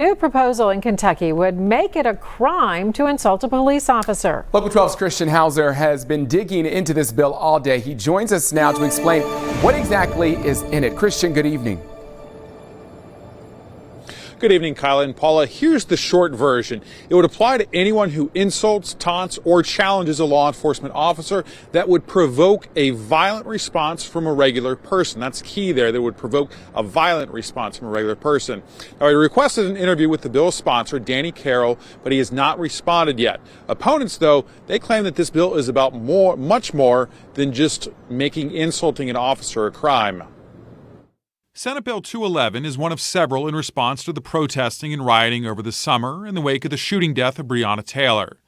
New proposal in Kentucky would make it a crime to insult a police officer. Local 12's Christian Hauser has been digging into this bill all day. He joins us now to explain what exactly is in it. Christian, good evening. Good evening, Kyla and Paula. Here's the short version. It would apply to anyone who insults, taunts, or challenges a law enforcement officer that would provoke a violent response from a regular person. That's key there. That would provoke a violent response from a regular person. Now, he requested an interview with the bill's sponsor, Danny Carroll, but he has not responded yet. Opponents, though, they claim that this bill is about much more than just making insulting an officer a crime. Senate Bill 211 is one of several in response to the protesting and rioting over the summer in the wake of the shooting death of Breonna Taylor.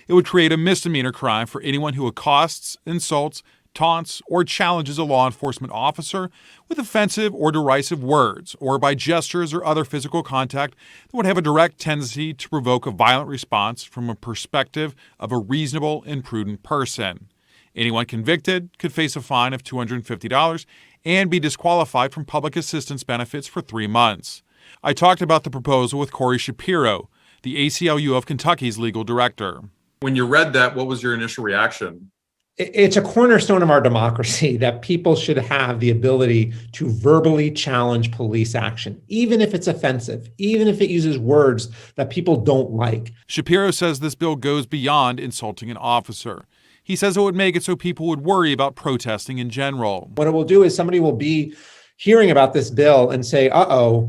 It would create a misdemeanor crime for anyone who accosts, insults, taunts, or challenges a law enforcement officer with offensive or derisive words, or by gestures or other physical contact that would have a direct tendency to provoke a violent response from a perspective of a reasonable and prudent person. Anyone convicted could face a fine of $250 and be disqualified from public assistance benefits for 3 months. I talked about the proposal with Corey Shapiro, the ACLU of Kentucky's legal director. When you read that, what was your initial reaction? It's a cornerstone of our democracy that people should have the ability to verbally challenge police action, even if it's offensive, even if it uses words that people don't like. Shapiro says this bill goes beyond insulting an officer. He says it would make it so people would worry about protesting in general. What it will do is somebody will be hearing about this bill and say,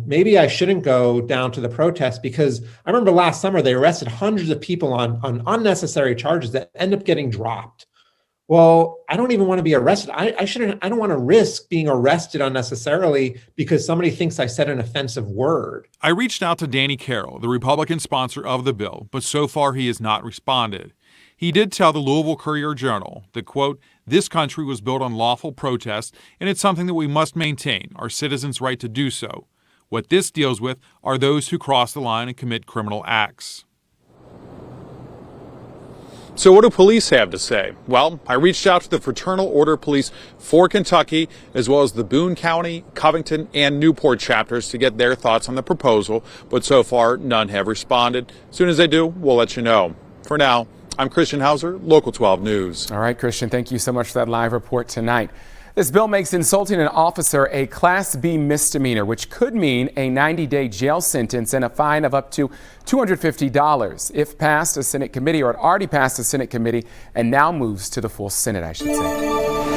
maybe I shouldn't go down to the protest, because I remember last summer they arrested hundreds of people on unnecessary charges that end up getting dropped. Well, I don't even want to be arrested. I don't want to risk being arrested unnecessarily because somebody thinks I said an offensive word. I reached out to Danny Carroll, the Republican sponsor of the bill, but so far he has not responded. He did tell the Louisville Courier-Journal that, quote, "This country was built on lawful protest, and it's something that we must maintain, our citizens' right to do so. What this deals with are those who cross the line and commit criminal acts." So what do police have to say? Well, I reached out to the Fraternal Order Police for Kentucky, as well as the Boone County, Covington, and Newport chapters to get their thoughts on the proposal, but so far none have responded. As soon as they do, we'll let you know. For now, I'm Christian Hauser, Local 12 News. All right, Christian, thank you so much for that live report tonight. This bill makes insulting an officer a Class B misdemeanor, which could mean a 90-day jail sentence and a fine of up to $250 if passed a Senate committee, or it already passed a Senate committee and now moves to the full Senate, I should say.